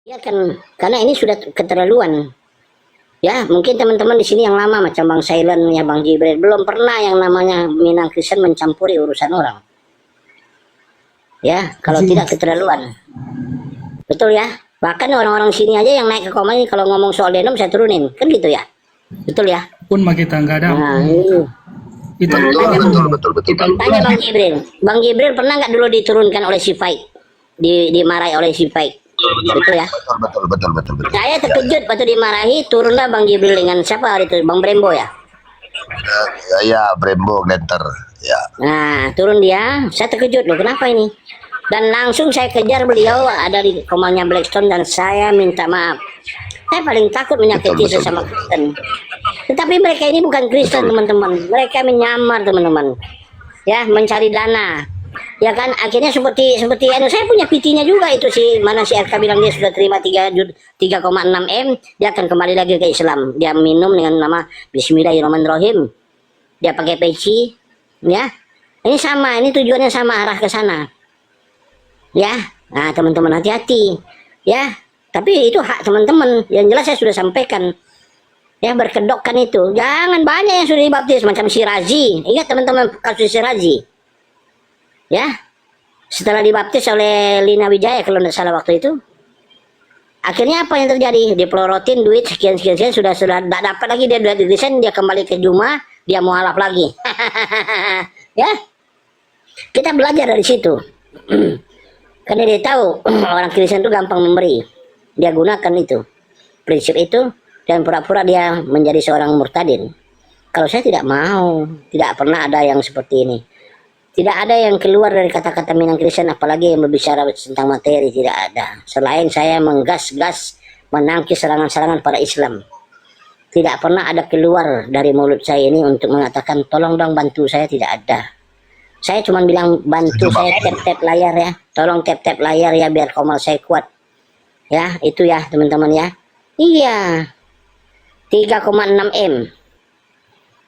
Ya kan, karena ini sudah keterlaluan. Ya, mungkin teman-teman di sini yang lama macam Bang Silent ya, Bang Jibril belum pernah yang namanya Minang Kristen mencampuri urusan orang. Ya, kalau tidak keterlaluan. Betul ya? Bahkan orang-orang sini aja yang naik ke koma ini kalau ngomong soal denom saya turunin, kan gitu ya? Betul ya? Pun mah kita nggak ada. Nah, Itu Betul. tanya Bang Jibril. Bang Jibril pernah nggak dulu diturunkan oleh si Faik? Dimarahi oleh si Faik? Betul ya? Betul. Saya terkejut waktu dimarahi, turunlah Bang Jibril dengan siapa hari itu? Bang Brembo ya? Ya, Brembo Glenter. Ya. Nah, turun dia, saya terkejut loh, kenapa ini? Dan langsung saya kejar beliau, ada di komannya Blackstone, dan saya minta maaf. Saya paling takut menyakiti sesama Kristen. Tetapi mereka ini bukan Kristen, teman-teman. Mereka menyamar, teman-teman. Ya, mencari dana. Ya kan, akhirnya seperti saya punya PT-nya juga itu si mana si RK bilang dia sudah terima 3,6 M, dia akan kembali lagi ke Islam. Dia minum dengan nama Bismillahirrahmanirrahim. Dia pakai peci, ya. Ini sama, ini tujuannya sama, arah ke sana. Ya, nah teman-teman hati-hati. Ya, tapi itu hak teman-teman. Yang jelas saya sudah sampaikan. Ya, berkedokkan itu. Jangan banyak yang sudah dibaptis macam si Razi. Ingat teman-teman kasus si Razi. Ya, setelah dibaptis oleh Lina Wijaya kalau tidak salah waktu itu, akhirnya apa yang terjadi? Dipelorotin duit sekian sudah tidak dapat lagi, dia desain, dia kembali ke Juma, dia mualaf lagi. Ya, kita belajar dari situ. Karena dia tahu orang Kristen itu gampang memberi, dia gunakan itu prinsip itu dan pura-pura dia menjadi seorang murtadin. Kalau saya tidak mau, tidak pernah ada yang seperti ini. Tidak ada yang keluar dari kata-kata Minang Kristen, apalagi yang berbicara tentang materi, tidak ada. Selain saya menggas-gas menangkis serangan-serangan pada Islam. Tidak pernah ada keluar dari mulut saya ini untuk mengatakan tolong dong bantu saya, tidak ada. Saya cuma bilang bantu saya tap-tap layar ya. Tolong tap-tap layar ya biar komal saya kuat. Ya, itu ya teman-teman ya. Iya. 3,6 M.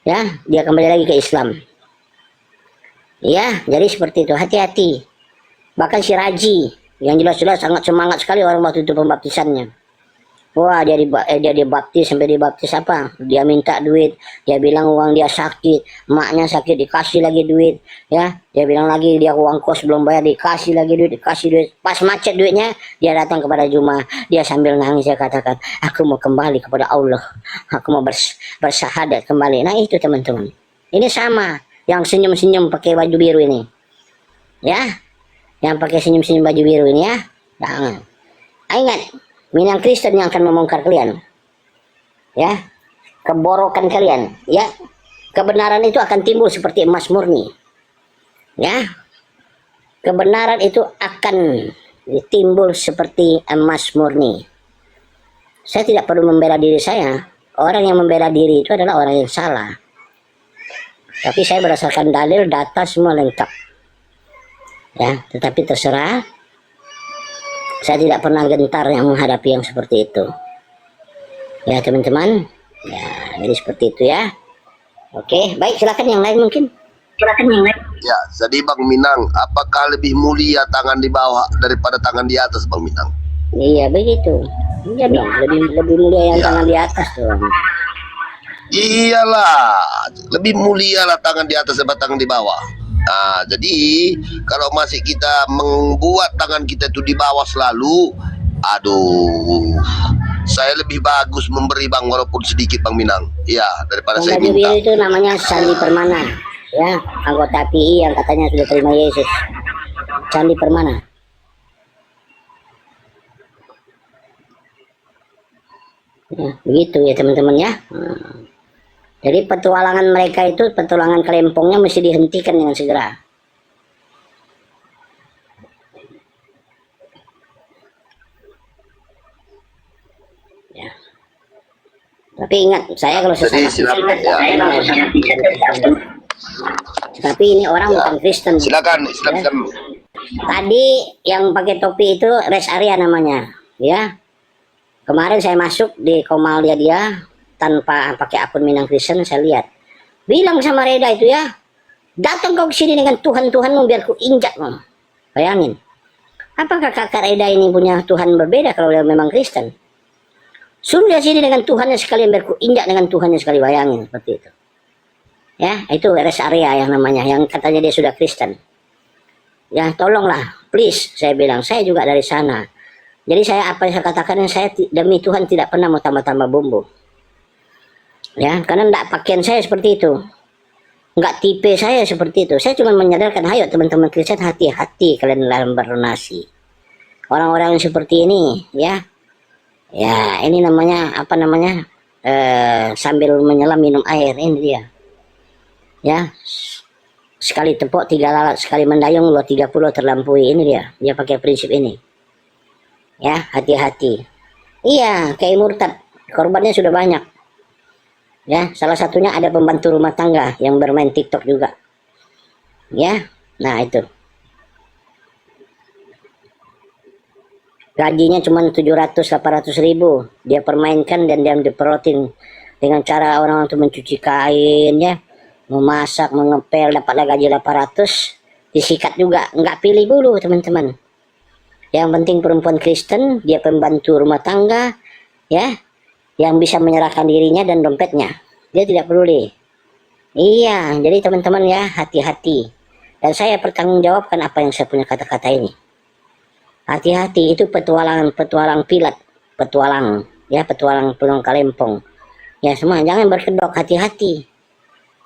Ya, dia kembali lagi ke Islam. Ya, jadi seperti itu, hati-hati. Bahkan si Raji, yang jelas-jelas sangat semangat sekali orang waktu itu pembaptisannya. Wah, dia dibaptis, sampai dibaptis apa? Dia minta duit, dia bilang uang dia sakit, emaknya sakit, dikasih lagi duit. Ya, dia bilang lagi dia uang kos belum bayar, dikasih lagi duit, dikasih duit. Pas macet duitnya, dia datang kepada Juma, dia sambil nangis, dia katakan, aku mau kembali kepada Allah, aku mau bersahadat kembali. Nah itu teman-teman, ini sama. Yang senyum-senyum pakai baju biru ini, ya, yang pakai senyum-senyum baju biru ini ya, jangan. Ingat, Minang Kristen yang akan membongkar kalian, ya, keborokan kalian, ya, kebenaran itu akan timbul seperti emas murni, ya, kebenaran itu akan timbul seperti emas murni. Saya tidak perlu membela diri saya, orang yang membela diri itu adalah orang yang salah. Tapi saya berdasarkan dalil, data semua lengkap. Ya, tetapi terserah. Saya tidak pernah gentar yang menghadapi yang seperti itu. Ya teman-teman. Ya, jadi seperti itu ya. Oke, baik, silakan yang lain mungkin. Silakan yang lain. Ya, jadi Bang Minang, apakah lebih mulia tangan di bawah daripada tangan di atas, Bang Minang? Iya begitu. Iya dong, lebih mulia yang tangan di atas tuh. Iyalah, lebih mulia lah tangan di atas daripada tangan di bawah. Nah, jadi kalau masih kita membuat tangan kita itu di bawah selalu, aduh, saya lebih bagus memberi Bang walaupun sedikit Bang Minang. Ya, daripada saya minta. Baju biru itu namanya Sandi Permana, ya, anggota PI yang katanya sudah terima Yesus. Sandi Permana. Ya, begitu ya teman-teman ya. Jadi petualangan mereka itu, petualangan kelempongnya mesti dihentikan dengan segera. Ya. Tapi ingat, saya kalau sesama tapi ini orang bukan Kristen. Silakan. Ya. Tadi yang pakai topi itu rest area namanya, ya. Kemarin saya masuk di Komal dia tanpa pakai akun Minang Kristen, saya lihat. Bilang sama Reda itu ya, datang kau ke sini dengan Tuhan-Tuhanmu biar ku injak. Bayangin. Apakah kakak Reda ini punya Tuhan berbeda kalau dia memang Kristen? Suruh dia sini dengan Tuhannya sekalian berkuinjak dengan Tuhannya sekali, bayangin seperti itu. Ya, itu rest area yang namanya, yang katanya dia sudah Kristen. Ya, tolonglah, please, saya bilang, saya juga dari sana. Jadi saya apa yang saya katakan, saya demi Tuhan tidak pernah mau tambah-tambah bumbu. Ya, karena enggak pakaian saya seperti itu. Enggak tipe saya seperti itu. Saya cuma menyadarkan, ayo teman-teman Kristen, hati-hati kalian dalam berdonasi. Orang-orang yang seperti ini, ya. Ya, ini namanya apa namanya? Sambil menyelam minum air, ini dia. Ya. Sekali tepuk 3 lalat, sekali mendayung lo 30 terlampaui, ini dia. Dia pakai prinsip ini. Ya, hati-hati. Iya, kayak murtad. Korbannya sudah banyak. Ya, salah satunya ada pembantu rumah tangga yang bermain TikTok juga. Ya, nah itu. Gajinya cuma 700-800 ribu. Dia permainkan dan dia diperotin dengan cara orang itu mencuci kain, ya, memasak, mengepel, dapatlah gaji 800, disikat juga. Nggak pilih dulu teman-teman. Yang penting perempuan Kristen, dia pembantu rumah tangga, ya, yang bisa menyerahkan dirinya dan dompetnya. Dia tidak peduli. Iya, jadi teman-teman ya, hati-hati. Dan saya pertanggungjawabkan apa yang saya punya kata-kata ini. Hati-hati, itu petualang pilat, petualang, ya, petualang pulang Kalempong. Ya semua, jangan berkedok, hati-hati.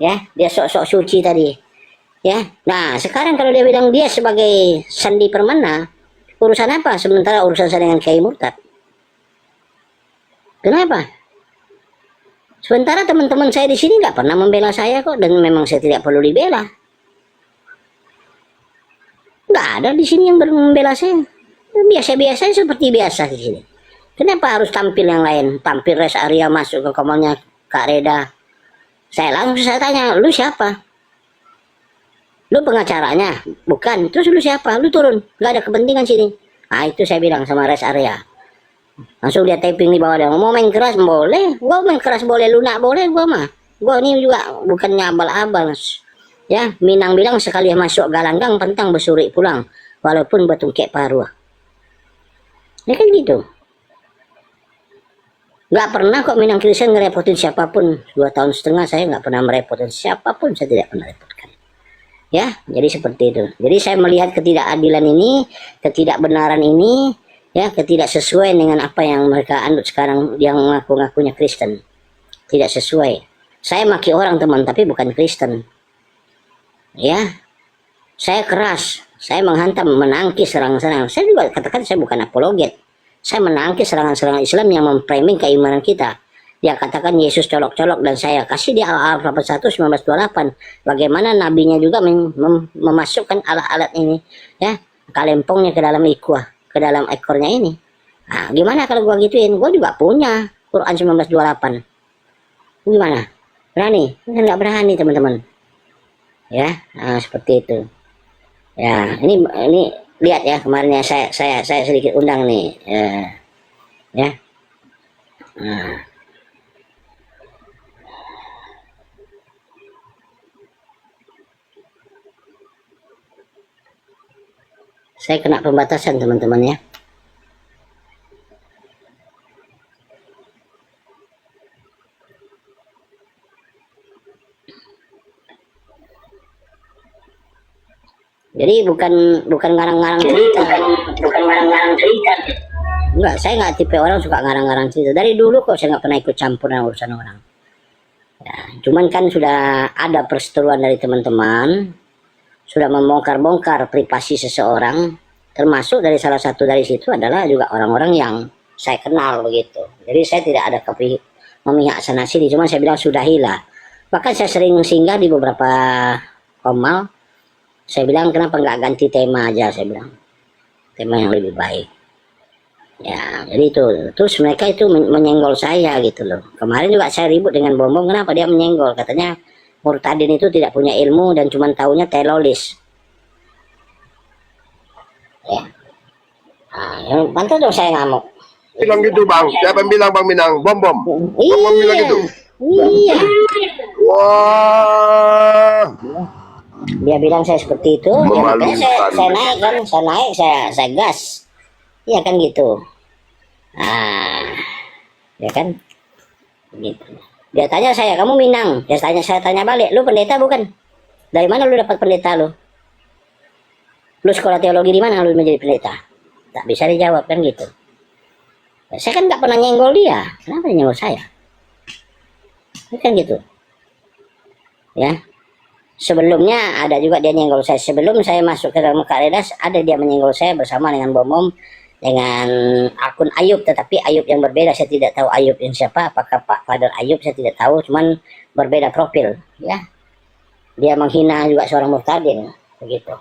Ya, dia sok-sok suci tadi. Ya, nah sekarang kalau dia bilang dia sebagai Sandi Permana, urusan apa? Sementara urusan saya dengan Kiai Murtad. Kenapa? Sementara teman-teman saya di sini nggak pernah membela saya kok, dan memang saya tidak perlu dibela. Nggak ada di sini yang membela saya. Biasa-biasa seperti biasa di sini. Kenapa harus tampil yang lain? Tampil rest area masuk ke komalnya Kak Reda. Saya tanya, lu siapa? Lu pengacaranya? Bukan. Terus lu siapa? Lu turun. Nggak ada kepentingan sini. Nah itu saya bilang sama rest area. Langsung dia typing di bawah dia, mau main keras boleh, gua main keras boleh, lunak boleh, gua mah. Gua ini juga bukannya abal-abal. Ya, Minang bilang sekali masuk galanggang pentang besuri pulang, walaupun betungkek paruh. Ya kan gitu. Nggak pernah kok Minang Kristen ngerepotin siapapun. 2,5 tahun saya nggak pernah merepotin siapapun, saya tidak pernah repotkan. Ya, jadi seperti itu. Jadi saya melihat ketidakadilan ini, ketidakbenaran ini, ya, ketidaksesuaian dengan apa yang mereka anut sekarang yang ngaku-ngakunya Kristen. Tidak sesuai. Saya maki orang teman, tapi bukan Kristen. Ya, saya keras. Saya menghantam, menangkis serangan-serangan. Saya juga katakan saya bukan apologet. Saya menangkis serangan-serangan Islam yang memframing keimanan kita. Dia katakan Yesus colok-colok, dan saya kasih dia Al-Fatihah 1928. Bagaimana nabinya juga memasukkan alat-alat ini, ya, kalempongnya ke dalam ikhwah, ke dalam ekornya ini. Nah, gimana kalau gua gituin? Gua juga punya Quran 1928. Gimana? Berani? Kan nggak berani teman-teman. Ya, nah, seperti itu. Ya, ini lihat ya, kemarin ya saya sedikit undang nih. Ya. Nah. Saya kena pembatasan teman-teman ya. Jadi bukan ngarang-ngarang cerita. Enggak, saya nggak tipe orang suka ngarang-ngarang cerita. Dari dulu kok saya nggak pernah ikut campur dengan urusan orang. Ya, cuman kan sudah ada perseteruan dari teman-teman, sudah membongkar-bongkar privasi seseorang, termasuk dari salah satu dari situ adalah juga orang-orang yang saya kenal begitu. Jadi saya tidak ada memihak sana sini, cuman saya bilang sudahilah. Bahkan saya sering singgah di beberapa komal. Saya bilang kenapa nggak ganti tema aja, saya bilang tema yang lebih baik. Ya, jadi itu. Terus mereka itu menyenggol saya gitu loh. Kemarin juga saya ribut dengan Bombong, kenapa dia menyenggol? Katanya Murtadin itu tidak punya ilmu dan cuma taunya telolis. Ya. Nah, pantas dong saya ngamuk. Bilang gitu bang, siapa yang bilang Bang Minang? Bom Iya. bilang gitu. Iya. Wah, Dia bilang saya seperti itu, ya makanya Memalukan. saya naik kan, saya gas, ya kan gitu. Ya kan, gitu. Dia tanya saya, kamu Minang? Saya tanya balik, lu pendeta bukan? Dari mana lu dapat pendeta lu? Lu sekolah teologi di mana lu menjadi pendeta? Tak bisa dijawab kan gitu. Saya kan nggak pernah nyenggol dia, kenapa dia nyenggol saya? Kan gitu, ya. Sebelumnya ada juga dia nyenggol saya. Sebelum saya masuk ke dalam Karedas, ada dia menyenggol saya bersama dengan Bomom, dengan akun Ayub, tetapi Ayub yang berbeda. Saya tidak tahu Ayub yang siapa, apakah Pak Father Ayub, saya tidak tahu, cuman berbeda profil, ya. Dia menghina juga seorang murtadin, begitu.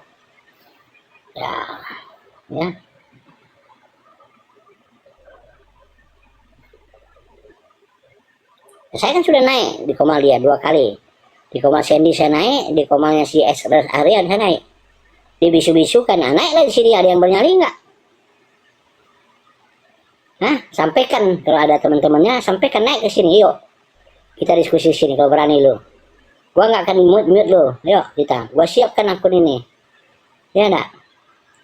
Ya. Saya kan sudah naik di Komalia 2 kali. Di Komal Sandy saya naik, di Komalnya si Arian saya naik. Di bisu-bisu kan, naiklah di sini, ada yang bernyali nggak? Sampaikan kalau ada teman-temannya, sampaikan naik ke sini, yuk. Kita diskusi sini kalau berani lu. Gua nggak akan mute lu, yuk kita. Gua siapkan akun ini. Ya enggak?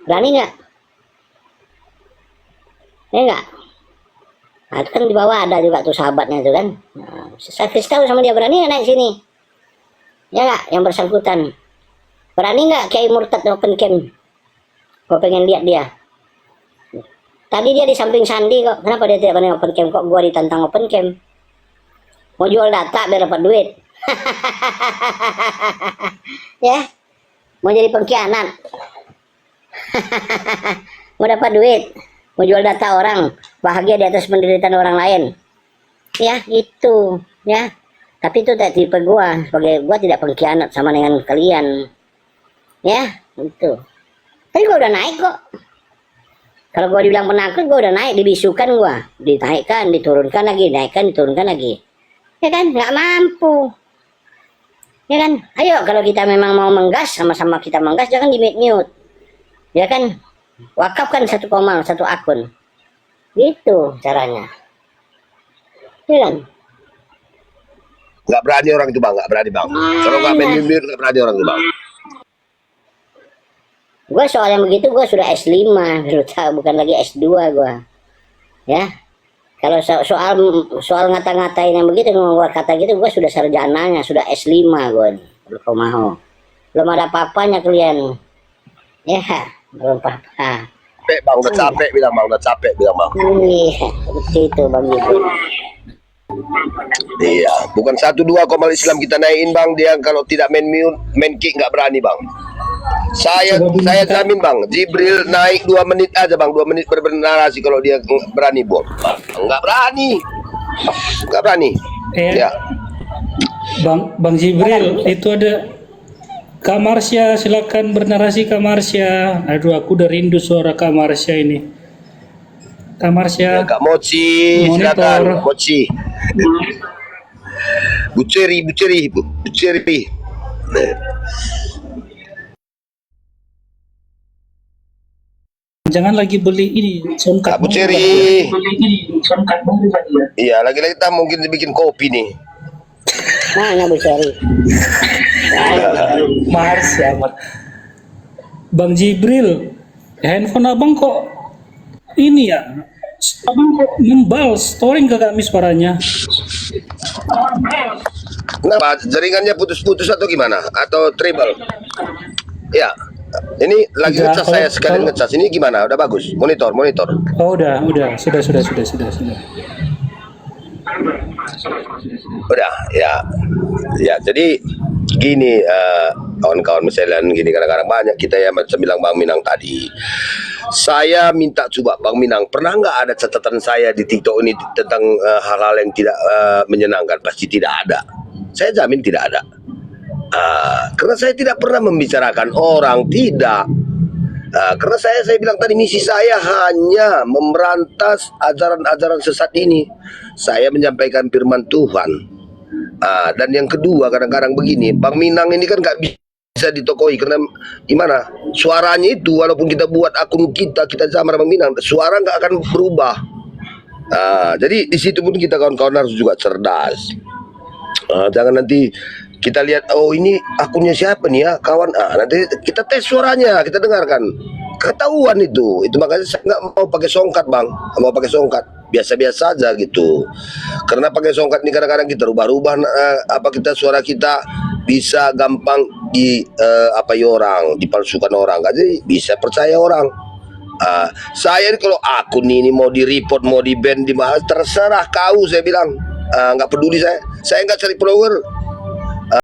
Berani nggak? Ya enggak? Nah, itu kan di bawah ada juga tuh sahabatnya tuh kan. Saya kasih tahu sama dia, berani nggak naik sini? Ya nggak, yang bersangkutan. Berani nggak Kiai Murtad open cam? Gue pengen lihat dia. Tadi dia di samping Sandi kok. Kenapa dia tidak berani open cam? Kok gue ditantang open cam? Mau jual data biar dapat duit. Ya, mau jadi pengkhianat. Mau dapat duit, mau jual data orang, bahagia di atas penderitaan orang lain. Ya, itu, ya. Tapi itu tak tipe gua, sebagai gua tidak pengkhianat sama dengan kalian. Ya, itu. Tapi gua udah naik kok. Kalau gua dibilang penakut, gua udah naik, dibisukan gua, dinaikkan, diturunkan lagi, dinaikkan, diturunkan lagi. Ya kan, nggak mampu. Ya kan, ayo kalau kita memang mau menggas, sama-sama kita menggas, jangan di mute. Ya kan, wakafkan satu Komal, satu akun. Gitu caranya. Ya kan? Nggak berani orang itu bang, nggak berani bang. Kalau nggak main mute, nggak berani orang itu bang. Gue soal yang begitu, gue sudah S5, bukan lagi S2 gue. Ya, kalau soal ngata-ngatain yang begitu, ngomong kata gitu, gue sudah sarjananya, sudah S5 gue nih. Kalau kau mau, belum ada apa-apanya kalian. Ya, belum apa-apa. Capek bang, udah capek bilang bang, udah capek bilang bang. Iya, seperti itu bang gitu. Iya, bukan 1-2 Komal Islam kita naikin bang. Dia kalau tidak main mute, main kick nggak berani bang. Saya jamin bang, Jibril naik 2 menit aja bang, 2 menit bernarasi kalau dia berani bom. Nggak berani, nggak berani. Ya. Bang Jibril, itu ada Kak Marsya, silakan bernarasi Kak Marsya. Aduh, aku udah rindu suara Kak Marsya ini. Kak Marsya. Kak Moci, silakan Moci. Buceri. Jangan lagi beli ini soundcard. Kak Buceri. Iya, lagi-lagi kita mungkin bikin kopi nih. Mana Bu Ceri? Marsya. Bang Jibril, handphone abang kok ini ya? Abang kok nembal, storing ke kami suaranya. Kenapa? Jaringannya putus-putus atau gimana? Atau treble? Ya. Ini lagi Enggak, ngecas saya sekali ngecas. Ini gimana? Udah bagus. Monitor. Oh, udah. Sudah. Udah, ya. Ya, jadi gini kawan-kawan misalnya gini, kadang-kadang banyak kita yang macam bilang Bang Minang tadi. Saya minta coba Bang Minang, pernah nggak ada catatan saya di TikTok ini tentang hal-hal yang tidak menyenangkan? Pasti tidak ada. Saya jamin tidak ada. Karena saya tidak pernah membicarakan orang, tidak. Karena saya bilang tadi, misi saya hanya memberantas ajaran-ajaran sesat ini. Saya menyampaikan firman Tuhan. Dan yang kedua, kadang-kadang begini, Bang Minang ini kan nggak bisa ditokoi, karena gimana? Suaranya itu, walaupun kita buat akun kita zamar Bang Minang, suara nggak akan berubah. Jadi di situ pun kita kawan-kawan harus juga cerdas. Jangan nanti kita lihat, oh ini akunnya siapa nih ya kawan, nanti kita tes suaranya, kita dengarkan, ketahuan itu makanya saya nggak mau pakai songkat bang, nggak mau pakai songkat, biasa-biasa aja gitu, karena pakai songkat ini kadang-kadang kita rubah-rubah kita suara kita bisa gampang orang, dipalsukan orang, jadi bisa percaya orang. Saya ini kalau akun ini mau di report, mau di ban, di mana terserah kau, saya bilang nggak peduli, saya nggak cari follower.